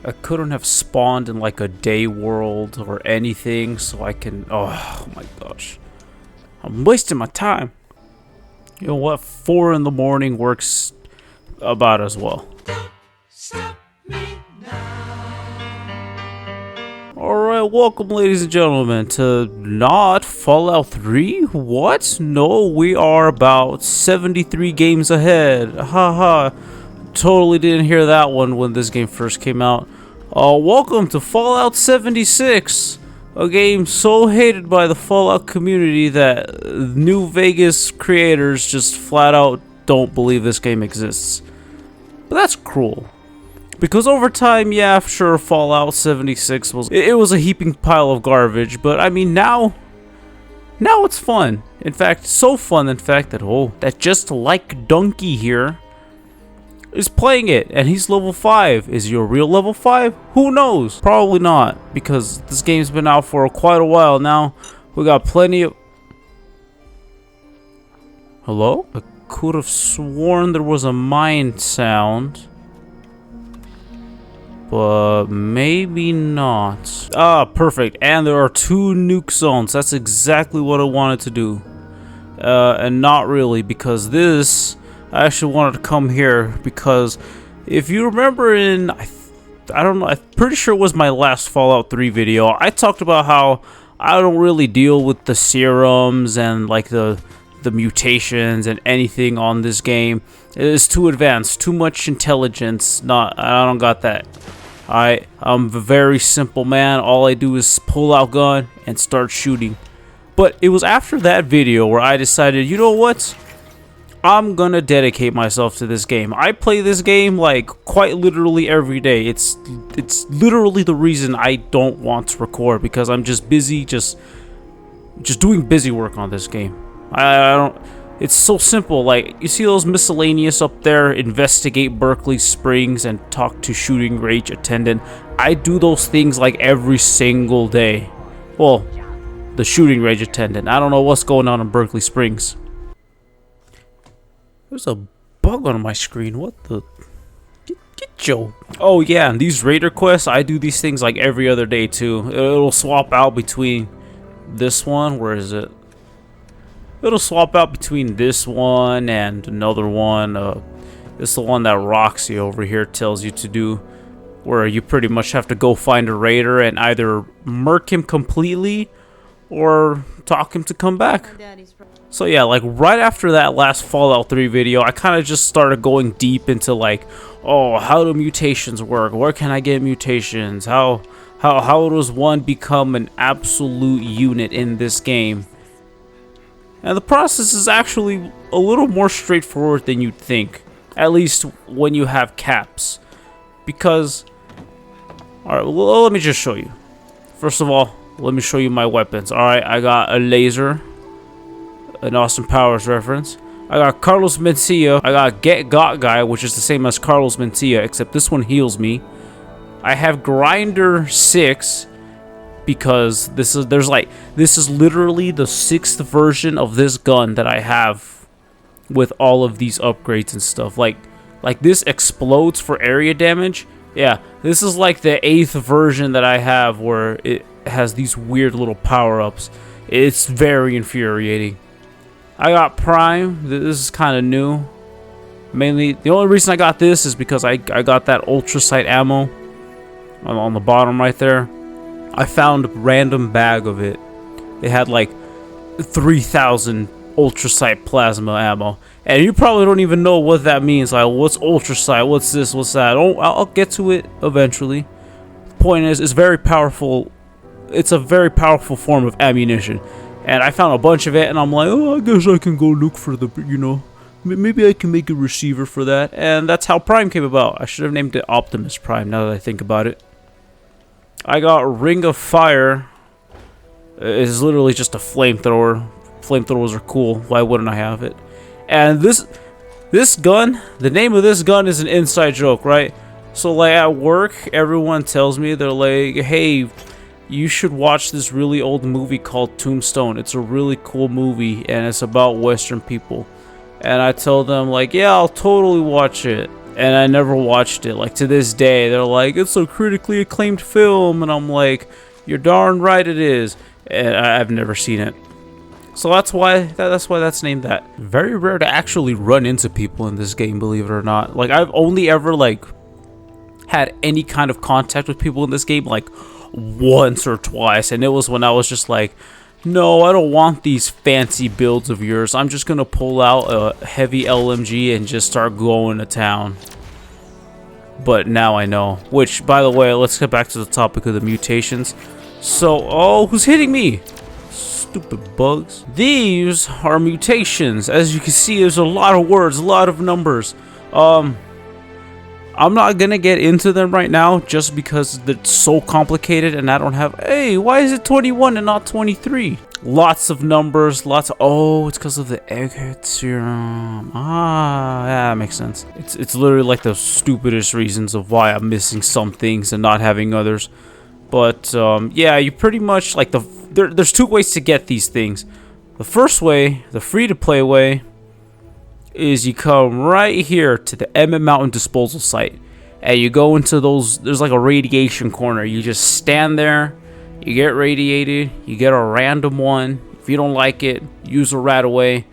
I couldn't have spawned in like a day world or anything so I can... Oh my gosh. I'm wasting my time. You know what? 4 in the morning works about as well. Alright, welcome ladies and gentlemen to not Fallout 3? What? No, we are about 73 games ahead. Haha. Totally didn't hear that one when this game first came out. Welcome to Fallout 76. A game so hated by the Fallout community that New Vegas creators just flat out don't believe this game exists. But that's cruel. Because over time, yeah, sure, Fallout 76 was a heaping pile of garbage, but I mean now it's fun. In fact, so fun in fact that just like Donkey here is playing it, and he's level 5. Is he a real level 5? Who knows? Probably not, because this game's been out for quite a while now. We got plenty of... Hello? I could have sworn there was a mine sound. But maybe not. Ah, perfect. And there are 2 nuke zones. That's exactly what I wanted to do. And not really, because this... I actually wanted to come here because if you remember in... I don't know, I'm pretty sure it was my last Fallout 3 video. I talked about how I don't really deal with the serums and like the mutations and anything on this game. It is too advanced, too much intelligence. I don't got that. I'm a very simple man. All I do is pull out gun and start shooting. But it was after that video where I decided, you know what? I'm gonna dedicate myself to this game. I play this game like quite literally every day. It's literally the reason I don't want to record, because I'm just busy just doing busy work on this game. I don't... It's so simple. Like, you see those miscellaneous up there? Investigate Berkeley Springs and talk to shooting range attendant. I do those things like every single day. Well, the shooting range attendant. I don't know what's going on in Berkeley Springs. There's a bug on my screen. What the... Get Joe. Oh yeah, and these raider quests, I do these things like every other day too. It'll swap out between this one. Where is it? It'll swap out between this one and another one. This is the one that Roxy over here tells you to do, where you pretty much have to go find a raider and either murk him completely or talk him to come back. So yeah, like right after that last Fallout 3 video, I kind of just started going deep into like, oh, how do mutations work? Where can I get mutations? How does one become an absolute unit in this game? And the process is actually a little more straightforward than you'd think, at least when you have caps. Because, alright, well, let me just show you. First of all, let me show you my weapons. Alright, I got a laser, an Austin Powers reference. I got Carlos Mencia. I got Get Got Guy, which is the same as Carlos Mencia, except this one heals me. I have Grinder 6. Because this is literally the 6th version of this gun that I have with all of these upgrades and stuff. Like this explodes for area damage. Yeah, this is like the 8th version that I have where it has these weird little power-ups. It's very infuriating. I got Prime. This is kind of new. Mainly, the only reason I got this is because I got that Ultra Sight ammo on the bottom right there. I found a random bag of it. It had like 3,000 Ultra Sight plasma ammo, and you probably don't even know what that means. Like, what's Ultra Sight? What's this? What's that? Oh, I'll get to it eventually. Point is, it's very powerful. It's a very powerful form of ammunition, and I found a bunch of it, and I'm like, oh, I guess I can go look for the, you know, maybe I can make a receiver for that, and that's how Prime came about. I should have named it Optimus Prime. Now that I think about it. I got Ring of Fire. It's literally just a flamethrower. Flamethrowers are cool. Why wouldn't I have it? And this gun, the name of this gun is an inside joke, right? So like at work, everyone tells me, they're like, hey, you should watch this really old movie called Tombstone. It's a really cool movie and it's about Western people. And I tell them like, yeah, I'll totally watch it. and I never watched it. Like to this day, they're like, it's a critically acclaimed film, and I'm like, you're darn right it is, and I've never seen it. So that's why that's named that. Very rare to actually run into people in this game, believe it or not. Like I've only ever like had any kind of contact with people in this game like once or twice, and it was when I was just like, no, I don't want these fancy builds of yours. I'm just gonna pull out a heavy LMG and just start going to town. But now I know. Which, by the way, let's get back to the topic of the mutations. So, oh, who's hitting me? Stupid bugs. These are mutations. As you can see, there's a lot of words, a lot of numbers. I'm not gonna get into them right now just because they're so complicated and I don't have. Hey, why is it 21 and not 23? Lots of numbers, lots of. Oh, it's because of the egghead serum. Ah, yeah, that makes sense. It's literally like the stupidest reasons of why I'm missing some things and not having others. But yeah, you pretty much like there's two ways to get these things. The first way, the free-to-play way, is you come right here to the Emmett Mountain disposal site, and you go into those. There's like a radiation corner. You just stand there, you get radiated, you get a random one. If you don't like it, use a rat away.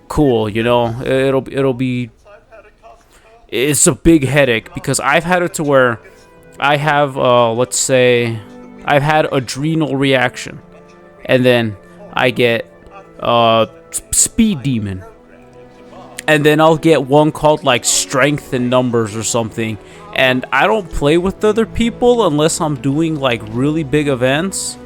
Cool, you know, it'll be. It's a big headache because I've had it to where I have let's say I've had adrenal reaction, and then I get speed demon. And then I'll get one called like strength in numbers or something. And I don't play with other people unless I'm doing like really big events.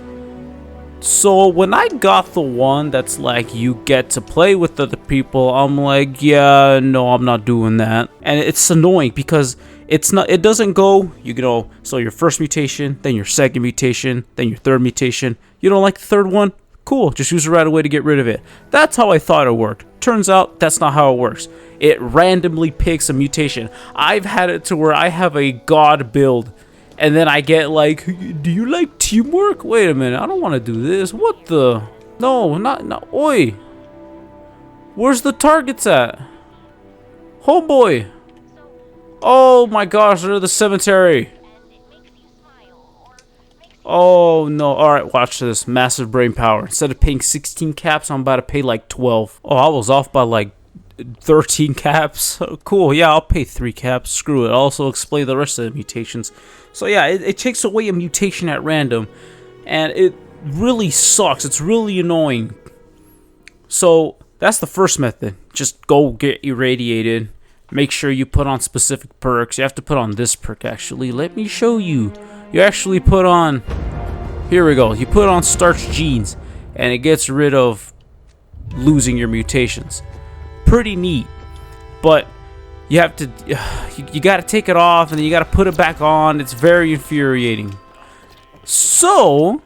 So when I got the one that's like you get to play with other people, I'm like, yeah, no, I'm not doing that. And it's annoying because it doesn't go, you know, so your first mutation, then your second mutation, then your third mutation. You don't like the third one? Cool, just use it right away to get rid of it. That's how I thought it worked. Turns out that's not how it works. It randomly picks a mutation. I've had it to where I have a god build, and then I get like, do you like teamwork? Wait a minute, I don't want to do this. What the? No, not. Oi! Where's the targets at? Homeboy! Oh my gosh, they're at the cemetery. Oh no, alright, watch this. Massive brain power. Instead of paying 16 caps, I'm about to pay like 12. Oh, I was off by like 13 caps. Cool, yeah, I'll pay 3 caps. Screw it. I'll also explain the rest of the mutations. So yeah, it takes away a mutation at random, and it really sucks. It's really annoying. So that's the first method. Just go get irradiated. Make sure you put on specific perks. You have to put on this perk actually. Let me show you. You actually put on, here we go, you put on starch genes, and it gets rid of losing your mutations. Pretty neat, but you have to, you got to take it off, and then you got to put it back on. It's very infuriating. So,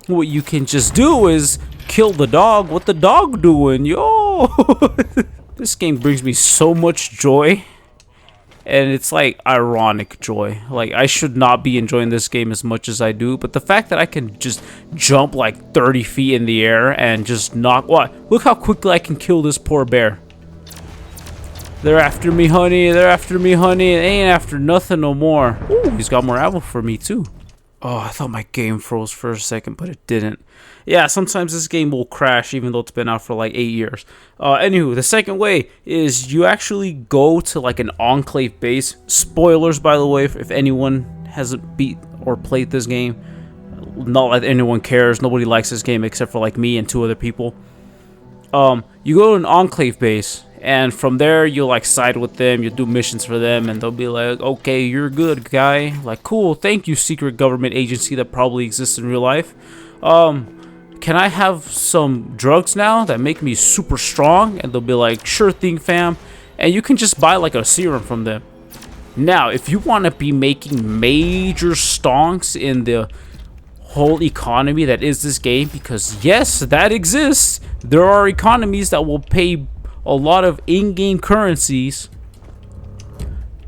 what you can just do is kill the dog. What the dog doing? Yo! This game brings me so much joy. And it's like ironic joy. Like I should not be enjoying this game as much as I do, but the fact that I can just jump like 30 feet in the air and just knock. What? Look how quickly I can kill this poor bear. They're after me, honey. They're after me, honey. They ain't after nothing no more. Ooh, he's got more ammo for me too. Oh, I thought my game froze for a second, but it didn't. Yeah, sometimes this game will crash even though it's been out for like 8 years. Anywho, the second way is you actually go to like an enclave base. Spoilers, by the way, if anyone hasn't beat or played this game. Not like anyone cares. Nobody likes this game except for like me and 2 other people. You go to an enclave base, and from there you'll like side with them. You'll do missions for them, and they'll be like, okay, you're good, guy. Like, cool, thank you, secret government agency that probably exists in real life. Can I have some drugs now that make me super strong? And they'll be like, sure thing, fam. And you can just buy like a serum from them. Now, if you want to be making major stonks in the whole economy that is this game, because yes, that exists. There are economies that will pay a lot of in-game currencies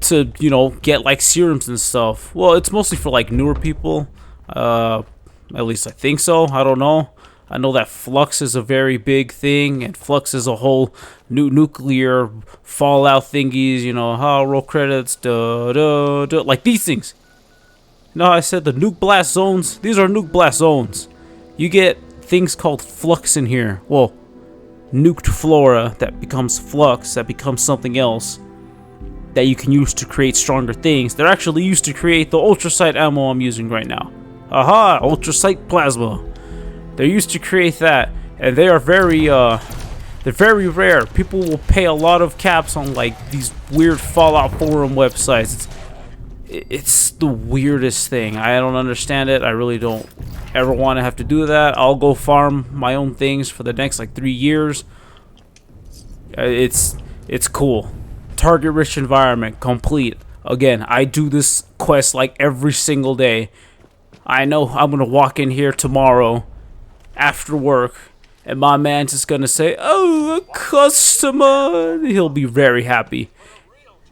to, you know, get like serums and stuff. Well, it's mostly for like newer people. At least I think so. I don't know. I know that Flux is a very big thing, and Flux is a whole new nuclear fallout thingies, you know, how roll credits, like these things. No, I said the nuke blast zones. These are nuke blast zones. You get things called flux in here. Well, nuked flora that becomes flux, that becomes something else that you can use to create stronger things. They're actually used to create the ultrasight ammo I'm using right now. Aha, ultrasight plasma. They're used to create that, and they are they're very rare. People will pay a lot of caps on like these weird Fallout forum websites. It's the weirdest thing. I don't understand it. I really don't ever want to have to do that. I'll go farm my own things for the next like 3 years. It's cool. Target rich environment complete. Again, I do this quest like every single day. I know I'm gonna walk in here tomorrow after work, and my man's just gonna say, "Oh, a customer." He'll be very happy,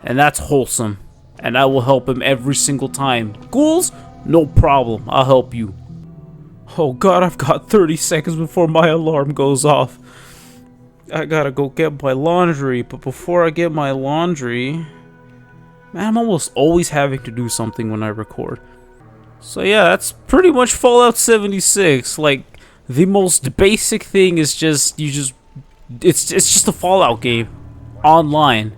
and that's wholesome. And I will help him every single time. Ghouls, no problem. I'll help you. Oh God, I've got 30 seconds before my alarm goes off. I gotta go get my laundry, but before I get my laundry, man, I'm almost always having to do something when I record. So yeah, that's pretty much Fallout 76. Like, the most basic thing is just, it's just a Fallout game online.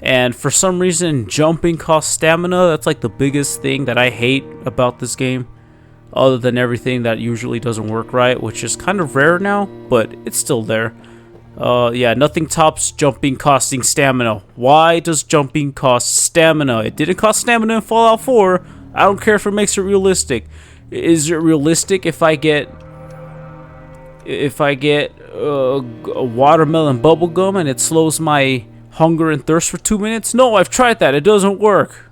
And for some reason, jumping costs stamina. That's like the biggest thing that I hate about this game, other than everything that usually doesn't work right, which is kind of rare now, but it's still there. Yeah, nothing tops jumping costing stamina. Why does jumping cost stamina? It didn't cost stamina in Fallout 4. I don't care if it makes it realistic. Is it realistic if I get a watermelon bubblegum and it slows my hunger and thirst for 2 minutes? No, I've tried that. It doesn't work.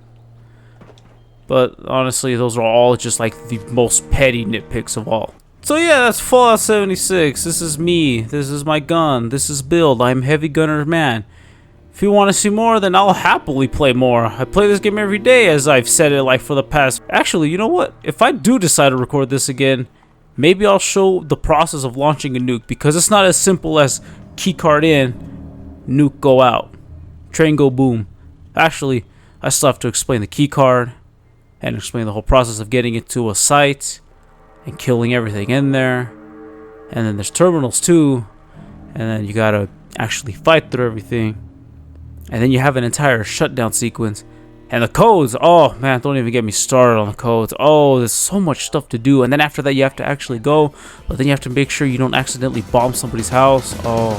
But honestly, those are all just like the most petty nitpicks of all. So yeah, that's Fallout 76. This is me. This is my gun. This is Build. I'm Heavy Gunner Man. If you want to see more, then I'll happily play more. I play this game every day, as I've said it like for the past... Actually, you know what? If I do decide to record this again, maybe I'll show the process of launching a nuke, because it's not as simple as keycard in, nuke go out, train go boom. Actually, I still have to explain the keycard and explain the whole process of getting it to a site and killing everything in there. And then there's terminals too, and then you gotta actually fight through everything. And then you have an entire shutdown sequence. And the codes, oh man, don't even get me started on the codes. Oh, there's so much stuff to do. And then after that you have to actually go, but then you have to make sure you don't accidentally bomb somebody's house. Oh.